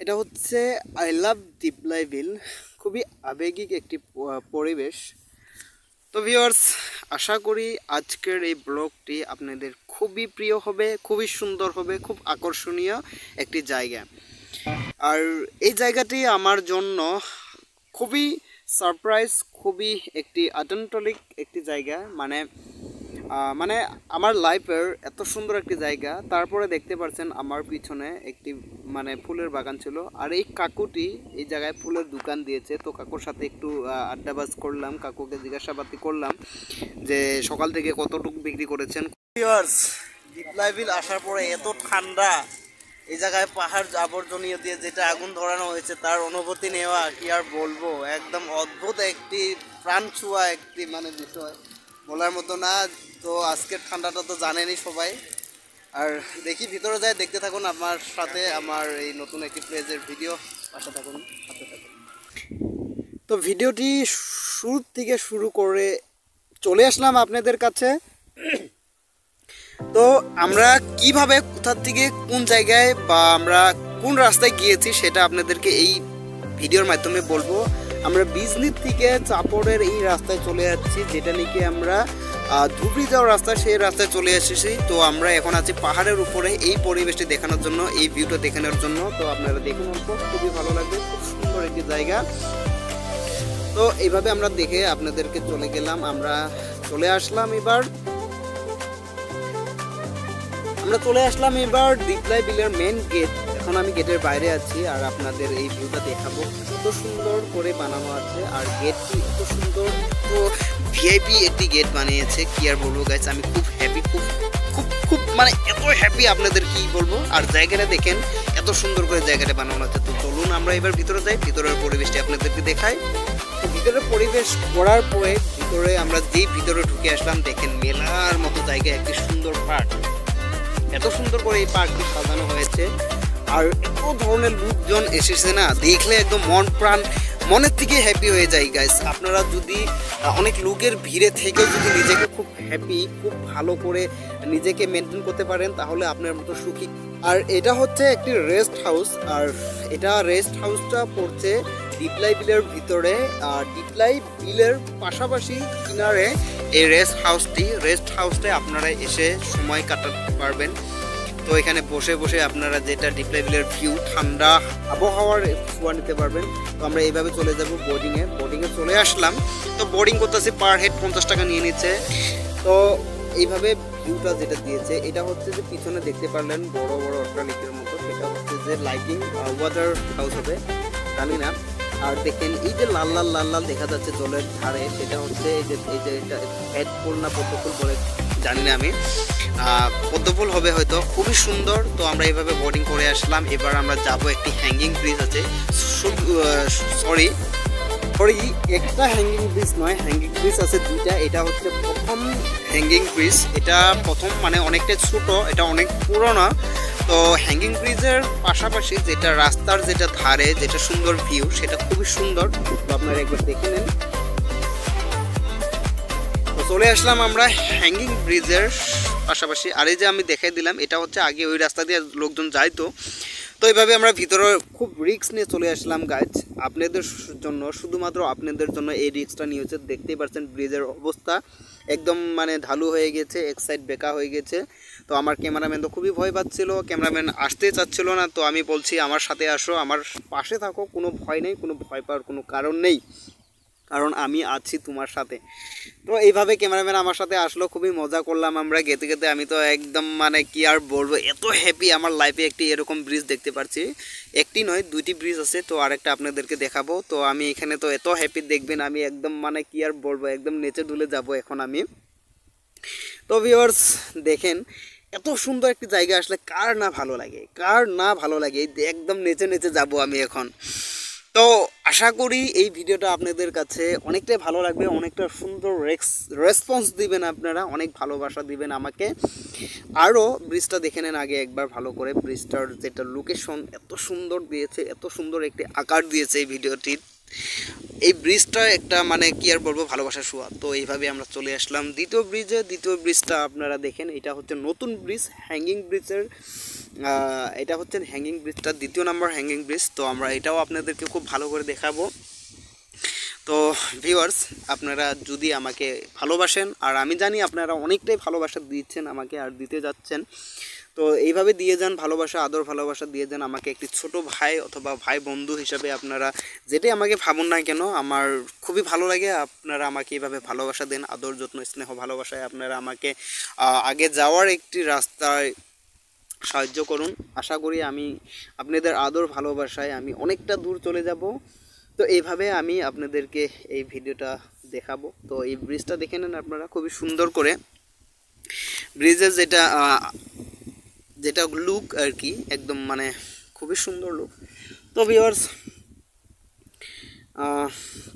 এটা হচ্ছে I love দিপ্লাই বিল। খুবই আবেগিক একটি পরিবেশ। তো ভিউয়ার্স, আশা করি আজকের এই ব্লগটি আপনাদের খুবই প্রিয় হবে, খুবই সুন্দর হবে, খুব আকর্ষণীয় একটি জায়গা। আর এই জায়গাটি আমার জন্য খুবই সারপ্রাইজ, খুবই একটি আটন্তলিক একটি জায়গা। মানে আমার লাইফের এত সুন্দর একটি জায়গা। তারপরে দেখতে পাচ্ছেন আমার পিছনে একটি ফুলের বাগান ছিল, আর এই কাকুটি এই জায়গায় ফুলের দোকান দিয়েছে। তো কাকুর সাথে একটু আড্ডাবাজ করলাম, কাকুকে জিজ্ঞাসাবাদি করলাম যে সকাল থেকে কতটুকু বিক্রি করেছেন। দিপ্লাই বিল আসার পরে এত ঠান্ডা, এই জায়গায় পাহাড় আবর্জনীয় দিয়ে যেটা আগুন ধরানো হয়েছে তার অনুভূতি নেওয়া কি আর বলবো, একদম অদ্ভুত একটি প্রাণ ছোঁয়া একটি বিষয়, বলার মতো না। তো আজকের ঠান্ডাটা তো জানেনই সবাই। আর দেখি ভিতরে যায়, দেখতে থাকুন আমার সাথে, আমার এই নতুন একটি প্লেজের ভিডিও পাশে থাকুন, হাতে থাকুন। তো ভিডিওটি শুরু থেকে শুরু করে চলে আসলাম আপনাদের কাছে। তো আমরা কিভাবে, কোথা থেকে, কোন জায়গায় বা আমরা কোন রাস্তায় গিয়েছি সেটা আপনাদেরকে এই ভিডিওর মাধ্যমে বলবো। আমরা বিজনি থেকে চাপড়ের এই রাস্তায় চলে যাচ্ছি, যেটা নাকি আমরা ধুবড়ি যাওয়ার রাস্তা, সেই রাস্তায় চলে এসেছি। তো আমরা এখন আছি পাহাড়ের উপরে, এই পরিবেশটি দেখানোর জন্য, এই ভিউটা দেখানোর জন্য। তো আপনারা দেখুন, অল্প খুবই ভালো লাগবে, খুব সুন্দর একটি জায়গা। তো এইভাবে আমরা দেখে আপনাদেরকে চলে গেলাম। আমরা চলে আসলাম এবার দিপ্লাই বিলের মেন গেট। এখন আমি গেটের বাইরে আছি আর আপনাদের এই ভিউটা দেখাবো। এত সুন্দর করে বানানো আছে, আর গেটটি এত সুন্দর, তো ভিআইপি একটি গেট বানিয়েছে, কি আর বলবো গাইস। আমি খুব হ্যাপি, খুব খুব খুব এত হ্যাপি, আপনাদের কি বলবো। আর জায়গাটা দেখেন, এত সুন্দর করে জায়গাটা বানানো আছে। তো চলুন আমরা এবার ভিতরে যাই, ভিতরের পরিবেশটি আপনাদেরকে দেখাই। তো ভিতরের পরিবেশ করার পরে আমরা যেই ভিতরে ঢুকে আসলাম, দেখেন মেলার মতো জায়গা, একটি সুন্দর পার্ক। এত সুন্দর করে এই পার্কটি সাজানো হয়েছে, আর এত ধরনের লোকজন এসেছে না, দেখলে একদম মন প্রাণ মনের থেকে হ্যাপি হয়ে যায় গাইস। আপনারা যদি অনেক লোকের ভিড়ে থেকে যদি নিজেকে খুব হ্যাপি, খুব ভালো করে নিজেকে মেনটেন করতে পারেন, তাহলে আপনার মতো সুখী। আর এটা হচ্ছে একটি রেস্ট হাউস, আর এটা রেস্ট হাউসটা পড়ছে দিপ্লাই বিলের ভিতরে। আর দিপ্লাই বিলের পাশাপাশি কিনারে এই রেস্ট হাউসটায় আপনারা এসে সময় কাটাতে পারবেন। তো এখানে বসে বসে আপনারা যেটা দিপ্লাই বিলের ভিউ, ঠান্ডা আবহাওয়ার ছোঁয়া নিতে পারবেন। তো আমরা এইভাবে চলে যাব বোর্ডিংয়ে চলে আসলাম। তো বোর্ডিং করতেছি, পার হেড 50 টাকা নিয়ে নিচ্ছে। তো এইভাবে ভিউটা যেটা দিয়েছে, এটা হচ্ছে যে পিছনে দেখতে পারলেন বড় বড় অট্টালিকার মতো, সেটা হচ্ছে যে লাইটিং ওয়াটার হাউস হবে, জানি না। আর দেখেন এই যে লাল লাল দেখা যাচ্ছে জলের ধারে, সেটা হচ্ছে এই যে এটা হেড ফুল না পদ্মফুল বলে জানি না আমি, পদ্মফুল হবে হয়তো, খুবই সুন্দর। তো আমরা এইভাবে বোর্ডিং করে আসলাম। এবার আমরা যাব, একটি হ্যাঙ্গিং ব্রিজ আছে, সরি একটা হ্যাঙ্গিং ব্রিজ নয়, হ্যাঙ্গিং ব্রিজ আছে দুইটা। এটা হচ্ছে প্রথম হ্যাঙ্গিং ব্রিজ, এটা প্রথম, অনেকটা ছোট, এটা অনেক পুরোনো। তো হ্যাঙ্গিং ব্রিজের পাশাপাশি যেটা রাস্তার যেটা ধারে যেটা সুন্দর ভিউ, সেটা খুবই সুন্দর। তো আপনারা একবার দেখে নেন। তো চলে আসলাম আমরা হ্যাঙ্গিং ব্রিজের পাশাপাশি। আর এই যে আমি দেখাই দিলাম, এটা হচ্ছে আগে ওই রাস্তা দিয়ে লোকজন যাইতো। তো এইভাবে আমরা ভিতরে খুব রিস্ক নিয়ে চলে আসলাম গাইজ, আপনাদের জন্য, শুধুমাত্র আপনাদের জন্য এই রিস্কটা নিয়েছে। দেখতেই পাচ্ছেন ব্রিজের অবস্থা একদম ঢালু হয়ে গেছে, এক সাইড বেঁকা হয়ে গেছে। তো আমার ক্যামেরাম্যান তো খুবই ভয় পাচ্ছিল, ক্যামেরাম্যান আসতে চাচ্ছিল না। তো আমি বলছি আমার সাথে আসো, আমার পাশে থাকো, কোনো ভয় নেই, কোনো ভয় পাওয়ার কোনো কারণ নেই, কারণ আমি আছি তোমার সাথে। তো এইভাবে ক্যামেরাম্যান আমার সাথে আসলো, খুবই মজা করলাম আমরা গেতে গেতে। আমি তো একদম কি আর বলবো, এত হ্যাপি, আমার লাইফে একটি এরকম ব্রিজ দেখতে পাচ্ছি। একটি নয়, দুইটি ব্রিজ আছে। তো আরেকটা আপনাদেরকে দেখাবো। তো আমি এখানে তো এত হ্যাপি দেখবেন, আমি একদম কি আর বলবো, একদম নেচে দুলে যাব এখন আমি। তো ভিউয়ার্স দেখেন, এত সুন্দর একটি জায়গা আসলে কার না ভালো লাগে, একদম নেচে নেচে যাব আমি এখন। তো আশা করি এই ভিডিওটা আপনাদের কাছে অনেকটাই ভালো লাগবে, অনেকটা সুন্দর রেসপন্স দিবেন আপনারা, অনেক ভালোবাসা দিবেন আমাকে। আরও ব্রিজটা দেখে নেন আগে একবার ভালো করে, ব্রিজটার যেটা লোকেশন এত সুন্দর দিয়েছে, এত সুন্দর একটি আকার দিয়েছে এই ভিডিওটির। এই ব্রিজটা একটা কি আর বলবো, ভালোবাসার ছোঁয়া। তো এইভাবে আমরা চলে আসলাম দ্বিতীয় ব্রিজটা আপনারা দেখেন, এটা হচ্ছে নতুন ব্রিজ, হ্যাঙ্গিং ব্রিজের এটা হচ্ছে হ্যাঙ্গিং ব্রিজটা, দ্বিতীয় নাম্বার হ্যাঙ্গিং ব্রিজ। তো আমরা এটাও আপনাদেরকে খুব ভালো করে দেখাবো। তো ভিউয়ার্স, আপনারা যদি আমাকে ভালোবাসেন, আর আমি জানি আপনারা অনেকটাই ভালোবাসা দিচ্ছেন আমাকে আর দিতে যাচ্ছেন, তো এইভাবে দিয়ে যান, ভালোবাসা আদর ভালোবাসা দিয়ে যান আমাকে। একটি ছোট ভাই অথবা ভাই বন্ধু হিসাবে আপনারা যেটাই আমাকে ভাবুন না কেন, আমার খুবই ভালো লাগে। আপনারা আমাকে এইভাবে ভালোবাসা দেন, আদর যত্ন স্নেহ ভালোবাসায় আপনারা আমাকে আগে যাওয়ার একটি রাস্তায় সাহায্য করুন। আশা করি আমি আপনাদের আদর ভালোবাসায় আমি অনেকটা দূর চলে যাব। তো এইভাবে আমি আপনাদেরকে এই ভিডিওটা দেখাবো। তো এই ব্রিজটা দেখে নেন আপনারা খুবই সুন্দর করে। ব্রিজের যেটা লুক আর কি, একদম মানে খুবই সুন্দর লুক। তো ভিউয়ার্স,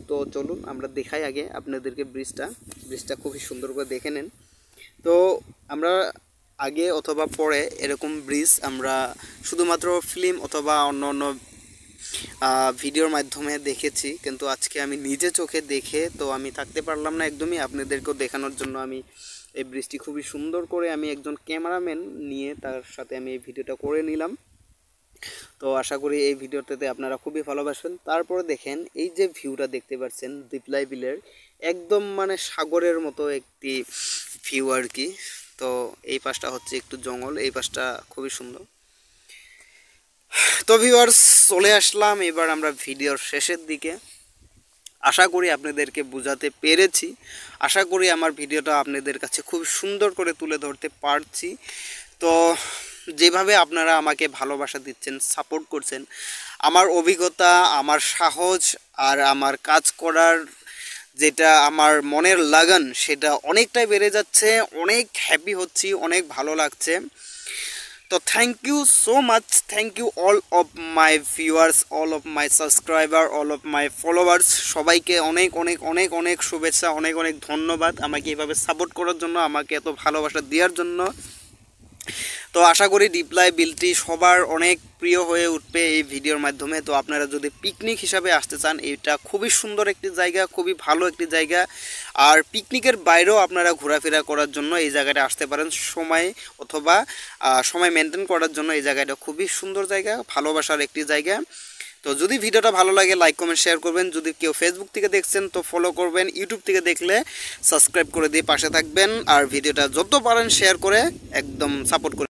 তো চলুন আমরা দেখাই আগে আপনাদেরকে ব্রিজটা খুবই সুন্দর করে দেখে নেন। তো আমরা আগে অথবা পরে এরকম ব্রিজ আমরা শুধুমাত্র ফিল্ম অথবা অন্য অন্য ভিডিওর মাধ্যমে দেখেছি, কিন্তু আজকে আমি নিজে চোখে দেখে তো আমি থাকতে পারলাম না একদমই। আপনাদেরকেও দেখানোর জন্য আমি এই ব্রিজটি খুবই সুন্দর করে আমি একজন ক্যামেরাম্যান নিয়ে তার সাথে আমি এই ভিডিওটা করে নিলাম। তো আশা করি এই ভিডিওটাতে আপনারা খুবই ভালোবাসবেন। তারপরে দেখেন এই যে ভিউটা দেখতে পাচ্ছেন দিপ্লাই বিলের, একদম মানে সাগরের মতো একটি ভিউ আর কি। তো এই পাশটা হচ্ছে একটু জঙ্গল, এই পাশটা খুবই সুন্দর। তো ভিউয়ার্স, চলে আসলাম এবার আমরা ভিডিওর শেষের দিকে। আশা করি আপনাদেরকে বোঝাতে পেরেছি, আশা করি আমার ভিডিওটা আপনাদের কাছে খুব সুন্দর করে তুলে ধরতে পারছি। তো যেভাবে আপনারা আমাকে ভালোবাসা দিচ্ছেন, সাপোর্ট করছেন, আমার অভিজ্ঞতা, আমার সাহস আর আমার কাজ করার যেটা আমার মনের লাগান সেটা অনেকটাই বেড়ে যাচ্ছে। অনেক হ্যাপি হচ্ছি, অনেক ভালো লাগছে। তো thank you so much, thank you all of my viewers, all of my subscriber, all of my followers, সবাইকে অনেক অনেক অনেক অনেক শুভেচ্ছা, অনেক অনেক ধন্যবাদ আমাকে এভাবে সাপোর্ট করার জন্য, আমাকে এত ভালোবাসা দেওয়ার জন্য। তো আশা করি দিপ্লাই বিলটি সবার অনেক প্রিয় হয়ে উঠবে এই ভিডিওর মাধ্যমে। তো আপনারা যদি পিকনিক হিসাবে আসতে চান, এটা খুবই সুন্দর একটি জায়গা, খুবই ভালো একটি জায়গা। আর পিকনিকের বাইরেও আপনারা ঘোরাফেরা করার জন্য এই জায়গাটা আসতে পারেন, সময় মেনটেন করার জন্য এই জায়গাটা খুবই সুন্দর জায়গা, ভালোবাসার একটি জায়গা। তো যদি ভিডিওটা ভালো লাগে লাইক কমেন্ট শেয়ার করবেন। যদি কেউ ফেসবুক থেকে দেখছেন তো ফলো করবেন, ইউটিউব থেকে দেখলে সাবস্ক্রাইব করে দিয়ে পাশে থাকবেন। আর ভিডিওটা যত পারেন শেয়ার করে একদম সাপোর্ট করে